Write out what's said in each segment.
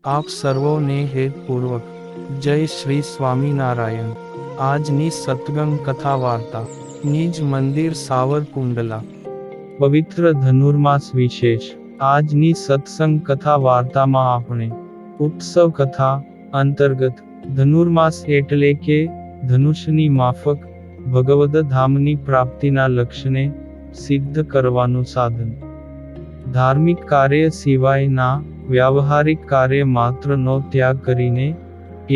આપ સર્વોને હેતપૂર્વક જય શ્રી સ્વામિનારાયણ। આજની સત્સંગ કથા વાર્તા નિજ મંદિર સાવરકુંડલા। પવિત્ર ધનુર્માસ વિશેષ। આજની સત્સંગ કથા વાર્તામાં આપણે ઉત્સવ કથા અંતર્ગત ધનુર્માસ એટલે કે ધનુષની માફક ભગવદ ધામની પ્રાપ્તિના લક્ષ્યને સિદ્ધ કરવાનું સાધન, ધાર્મિક કાર્ય સિવાયના વ્યાવહારિક કાર્ય માત્રનો ત્યાગ કરીને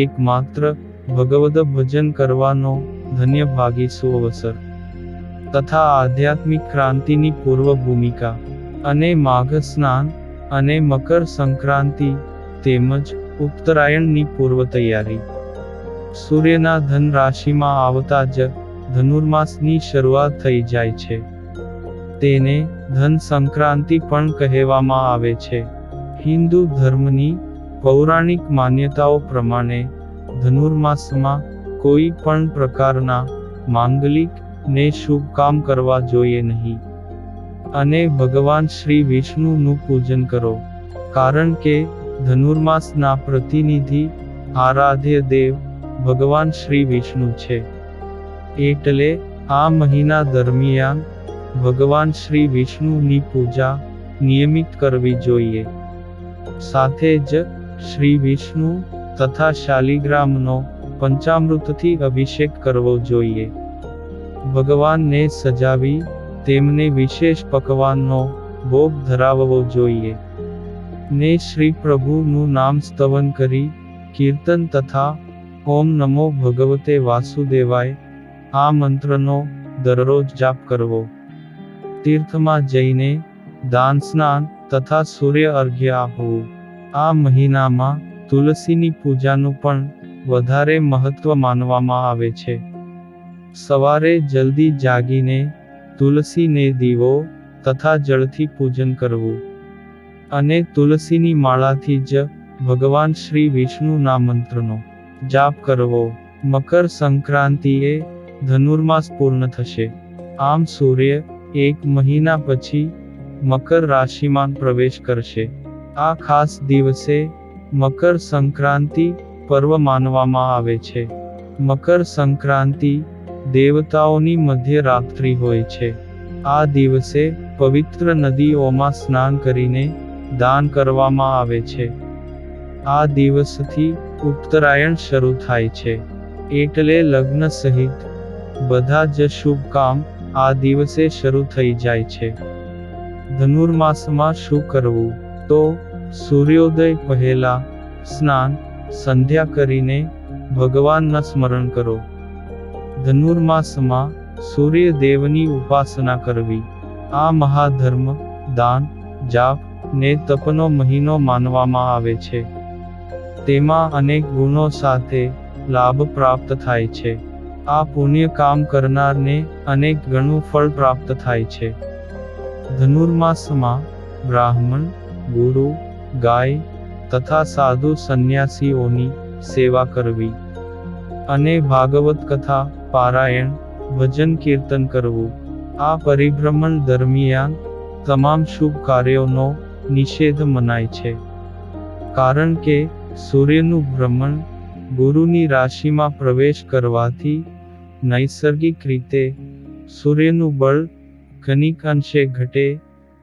એકમાત્ર ભગવદ ભજન કરવાનો ધન્ય ભાગી સુઅવસર તથા આધ્યાત્મિક ક્રાંતિની પૂર્વ ભૂમિકા અને માઘ સ્નાન અને મકર સંક્રાંતિ તેમજ ઉત્તરાયણની પૂર્વ તૈયારી। સૂર્યના ધન રાશિમાં આવતા જ ધનુર્માસની શરૂઆત થઈ જાય છે। તેને ધન સંક્રાંતિ પણ કહેવામાં આવે છે। હિન્દુ ધર્મની પૌરાણિક માન્યતાઓ પ્રમાણે ધનુર્માસમાં કોઈ પણ પ્રકારના માંગલિક ને શુભ કામ કરવા જોઈએ નહીં અને ભગવાન શ્રી વિષ્ણુનું પૂજન કરો, કારણ કે ધનુર્માસના પ્રતિનિધિ આરાધ્ય દેવ ભગવાન શ્રી વિષ્ણુ છે। એટલે આ મહિના દરમિયાન ભગવાન શ્રી વિષ્ણુની પૂજા નિયમિત કરવી જોઈએ। સાથે જ શ્રી વિષ્ણુ તથા શાલિગ્રામનો પંચામૃતથી અભિષેક કરવો જોઈએ। ભગવાનને સજાવી તેમને વિશેષ પકવાનનો ભોગ ધરાવવો જોઈએ ને શ્રી પ્રભુનું નામ સ્તવન કરી કીર્તન તથા ઓમ નમો ભગવતે વાસુદેવાય આ મંત્રનો દરરોજ જાપ કરવો। તીર્થમાં જઈને દાન સ્નાન તથા સૂર્ય અર્ઘ્ય આપવું। આ મહિનામાં તુલસીની પૂજાનું પણ વધારે મહત્વ માનવામાં આવે છે। સવારે જલ્દી જાગીને તુલસીને દીવો તથા જળથી પૂજન કરવું અને તુલસીની માળાથી જ ભગવાન શ્રી વિષ્ણુના મંત્રનો જાપ કરવો। મકર સંક્રાંતિએ ધનુર્માસ પૂર્ણ થશે। આમ સૂર્ય 1 મહિના પછી મકર રાશિમાં પ્રવેશ કરશે। આ ખાસ દિવસે મકર સંક્રાંતિ પર્વ માનવામાં આવે છે। મકર સંક્રાંતિ દેવતાઓની મધ્યરાત્રિ હોય છે। આ દિવસે પવિત્ર નદીઓમાં સ્નાન કરીને દાન કરવામાં આવે છે। આ દિવસથી ઉત્તરાયણ શરૂ થાય છે, એટલે લગ્ન સહિત બધા જ શુભ કામ આ દિવસે શરૂ થઈ જાય છે। ધનુર્માસમાં શું કરવું? તો સૂર્યોદય પહેલા સ્નાન સંધ્યા કરીને ભગવાનના સ્મરણ કરો। ધનુર્માસમાં સૂર્યદેવની ઉપાસના કરવી આ મહાધર્મ, દાન, જાપ ને તપનો મહિનો માનવામાં આવે છે। તેમાં અનેક ગુણો સાથે લાભ પ્રાપ્ત થાય છે। આ પુણ્ય કામ કરનારને અનેક ગણું ફળ પ્રાપ્ત થાય છે। ધનુર્માસમાં બ્રાહ્મણ, ગુરુ, ગાય તથા સાધુ સંન્યાસીઓની સેવા કરવી અને ભાગવત કથા, પારાયણ, ભજન કીર્તન કરવું। આ પરિભ્રમણ દરમિયાન તમામ શુભ કાર્યોનો નિષેધ મનાય છે, કારણ કે સૂર્યનું ભ્રમણ ગુરુની રાશિમાં પ્રવેશ કરવાથી નૈસર્ગિક રીતે સૂર્યનું બળ ઘણીક અંશે ઘટે,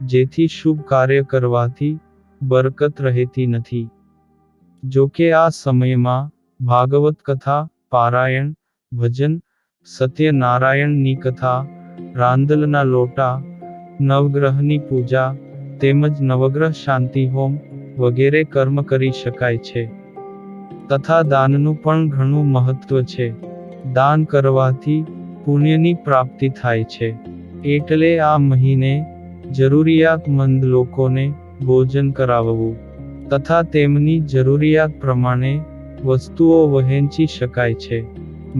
જેથી શુભ કાર્ય કરવાથી બરકત રહેતી નથી। જોકે આ સમયમાં ભાગવત કથા, પારાયણ, ભજન, સત્યનારાયણની કથા, રાંદલના લોટા, નવગ્રહની પૂજા તેમજ નવગ્રહ શાંતિ હોમ વગેરે કર્મ કરી શકાય છે। તથા દાનનું પણ ઘણું મહત્વ છે। દાન કરવાથી પુણ્યની પ્રાપ્તિ થાય છે। એટલે આ મહિને જરૂરિયાતમંદ લોકોને ભોજન કરાવવું તથા તેમની જરૂરિયાત પ્રમાણે વસ્તુઓ વહેંચી શકાય છે।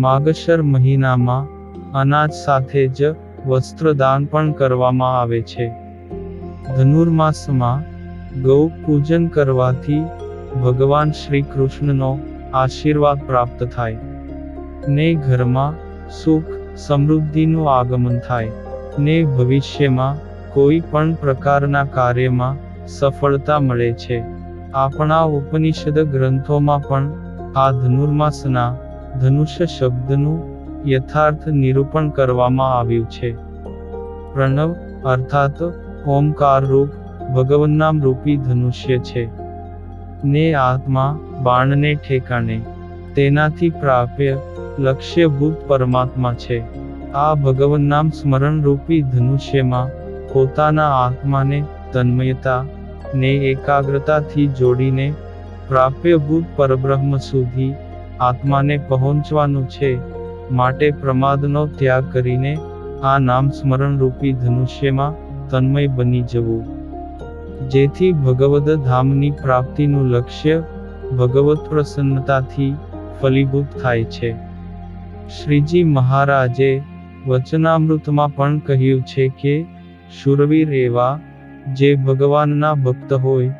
માગશર મહિનામાં અનાજ સાથે જ વસ્ત્રદાન પણ કરવામાં આવે છે। ધનુર્માસમાં ગૌ પૂજન કરવાથી ભગવાન શ્રી કૃષ્ણનો આશીર્વાદ પ્રાપ્ત થાય ને ઘરમાં સુખ સમૃદ્ધિનું આગમન થાય ને ભવિષ્યમાં કોઈ પણ પ્રકારના કાર્યમાં સફળતા મળે છે। આપણા ઉપનિષદ ગ્રંથોમાં પણ આ ધનુર્માસના ધનુષ્ય શબ્દનું યથાર્થ નિરૂપણ કરવામાં આવ્યું છે. પ્રણવ અર્થાત ઓમકાર રૂપ ભગવન્નામ રૂપી ધનુષ્ય છે. ને આત્મા બાણને ઠેકાણે તેનાથી પ્રાપ્ય લક્ષ્યભૂત પરમાત્મા છે. આ ભગવન્નામ સ્મરણ રૂપી ધનુષ્યમાં પોતાના આત્માને તન્મયતા ને એકાગ્રતાથી જોડીને પ્રાપ્યભૂત પરબ્રહ્મ સુધી આત્માને પહોંચવાનું છે. માટે પ્રમાદનો ત્યાગ કરીને આ નામ સ્મરણ રૂપી ધનુષ્યમાં તન્મય બની જવું, જેથી ભગવદ ધામની પ્રાપ્તિનું લક્ષ્ય ભગવત પ્રસન્નતાથી ફલીભૂત થાય છે. શ્રીજી મહારાજે વચનામૃતમાં પણ કહ્યું છે કે શૂરવીર એવા જે ભગવાનના ભક્ત હોય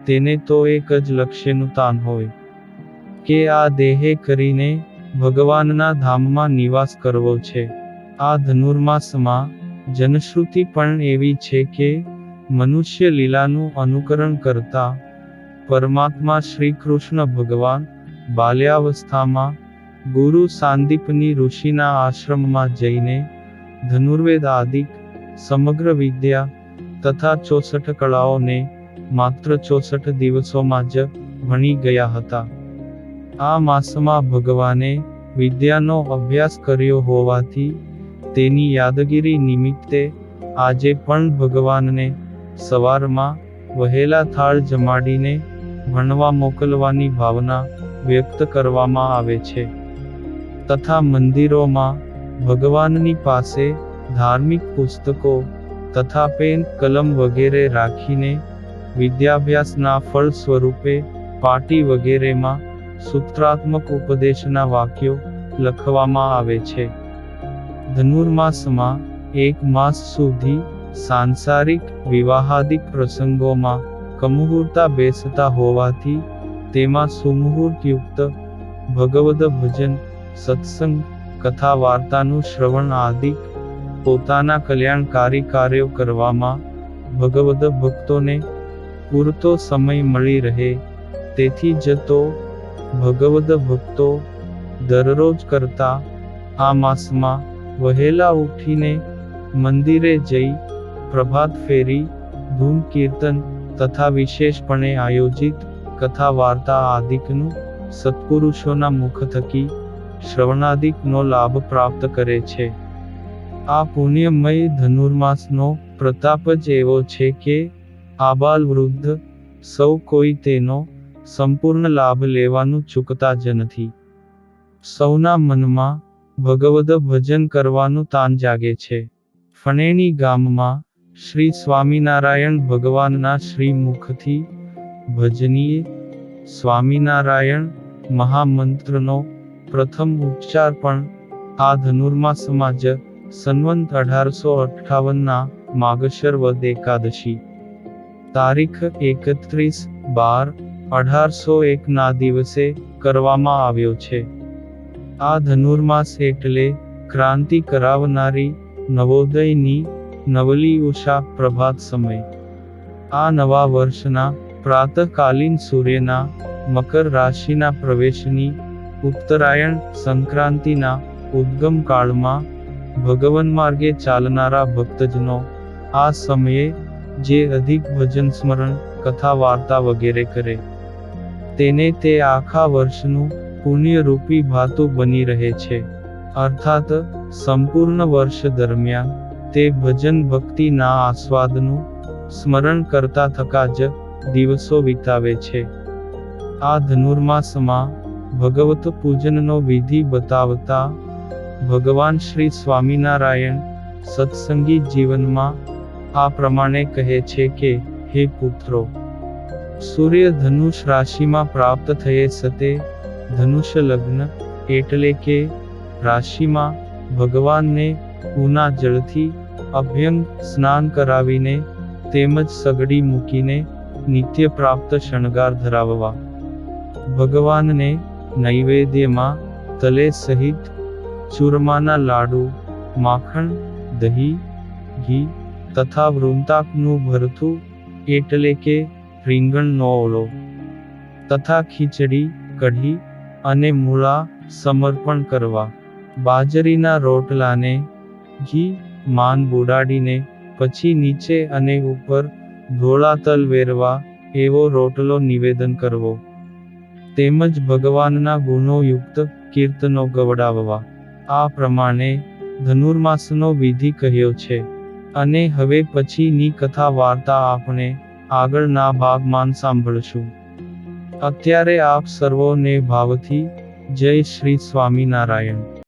તેને તો એક જ લક્ષ્યનું તાન હોય કે આ દેહે કરીને ભગવાનના ધામમાં નિવાસ કરવો છે. આ ધનુર્માસમાં જનશ્રુતિ પણ એવી છે કે મનુષ્ય લીલાનું અનુકરણ કરતા પરમાત્મા શ્રી કૃષ્ણ ભગવાન બાલ્યાવસ્થામાં ગુરુ સાંદીપની ઋષિના આશ્રમમાં જઈને ધનુર્વેદ આદિક સમગ્ર વિદ્યા તથા 64 કળાઓને માત્ર 64 દિવસોમાં જ ભણી ગયા હતા. આ માસમાં ભગવાને વિદ્યાનો અભ્યાસ કર્યો હોવાથી તેની યાદગીરી નિમિત્તે આજે પણ ભગવાનને સવારમાં વહેલા થાળ જમાડીને ભણવા મોકલવાની ભાવના વ્યક્ત કરવામાં આવે છે. તથા મંદિરોમાં ભગવાનની પાસે ધાર્મિક પુસ્તકો તથા પેન કલમ વગેરે રાખીને વિદ્યાભ્યાસના ફળ સ્વરૂપે પાટી વગેરેમાં સૂત્રાત્મક ઉપદેશના વાક્યો લખવામાં આવે છે. ધનુર્માસમાં 1 માસ સુધી સાંસારિક વિવાહાદિક પ્રસંગોમાં કમુહૂર્તા બેસતા હોવાથી તેમાં સુમુહૂર્તયુક્ત ભગવદ ભજન, સત્સંગ, કથા વાર્તાનું શ્રવણ આદિ પોતાના કલ્યાણકારી કાર્યો કરવામાં ભગવદ ભક્તોને પૂરતો સમય મળી રહે તેથી જ તો ભગવદ ભક્તો દરરોજ કરતા આ માસમાં વહેલા ઉઠીને મંદિરે જઈ પ્રભાત ફેરી, ધૂન કીર્તન તથા વિશેષપણે આયોજિત કથા વાર્તા આદિકનું સત્પુરુષોના મુખ થકી શ્રવણાદિકનો લાભ પ્રાપ્ત કરે છે. આ પુણ્યમય ધનુર્માસનો પ્રતાપ જ એવો છે કે આબાલ વૃદ્ધ સૌ કોઈ તેનો સંપૂર્ણ લાભ લેવાનું ચૂકતા જ નથી. સૌના મનમાં ભગવદ ભજન કરવાનું તાન જાગે છે. ફણેની ગામમાં શ્રી સ્વામિનારાયણ ભગવાનના શ્રી મુખથી ભજનીય સ્વામિનારાયણ મહામંત્રનો પ્રથમ ઉચ્ચાર પણ આ ધનુર્માસમાં જ સંવંત 1858ના માગશર વદ એકાદશી તારીખ 31/12/1801 ના દિવસે કરવામાં આવ્યો છે. આ ધનુર્માસ એટલે ક્રાંતિ કરાવનારી નવોદયની નવલી ઉષા પ્રભાત સમય. આ નવા વર્ષના પ્રાતઃકાલીન સૂર્યના મકર રાશિના પ્રવેશની ઉત્તરાયણ સંક્રાંતિના ઉદ્ગમ કાળમાં ભગવન માર્ગે ચાલનારા ભક્તજનો આ સમયે જે અધિક ભજન સ્મરણ કથા વાર્તા વગેરે કરે તેને તે આખા વર્ષનું પુણ્યરૂપી ભાતું બની રહે છે. અર્થાત સંપૂર્ણ વર્ષ દરમિયાન તે ભજન ભક્તિના આસ્વાદનું સ્મરણ કરતા થકા જ દિવસો વિતાવે છે. આ ધનુર્માસમાં ભગવત પૂજનનો વિધિ બતાવતા ભગવાન શ્રી સ્વામિનારાયણ સત્સંગી જીવનમાં આ પ્રમાણે કહે છે કે હે પુત્રો, સૂર્ય ધનુષ રાશિમાં પ્રાપ્ત થયે સતે ધનુષ લગ્ન એટલે કે રાશિમાં ભગવાનને ઉના જળથી અભ્યંગ સ્નાન કરાવીને તેમજ સગડી મૂકીને નિત્ય પ્રાપ્ત શણગાર ધરાવવા, ભગવાનને નૈવેદ્યમાં તલે સહિત ચૂરમાના લાડુ, માખણ, દહીં, ઘી તથા વૃંતાકનું ભરથું એટલે કે રીંગણનો ઓળો તથા ખીચડી, કઢી અને મૂળા સમર્પણ કરવા. બાજરીના રોટલાને ઘી માન બોડાડીને પછી નીચે અને ઉપર ધોળા તલ વેરવા એવો રોટલો નિવેદન કરવો. તેમજ ભગવાનના ગુણો યુક્ત કીર્તનો ગવડાવવા. આ પ્રમાણે ધનુર્માસનો વિધિ કહ્યો છે. અને હવે પછીની કથા વાર્તા આપણે આગળના ભાગમાં સાંભળશું. અત્યારે આપ સર્વોને ભાવથી જય શ્રી સ્વામિનારાયણ.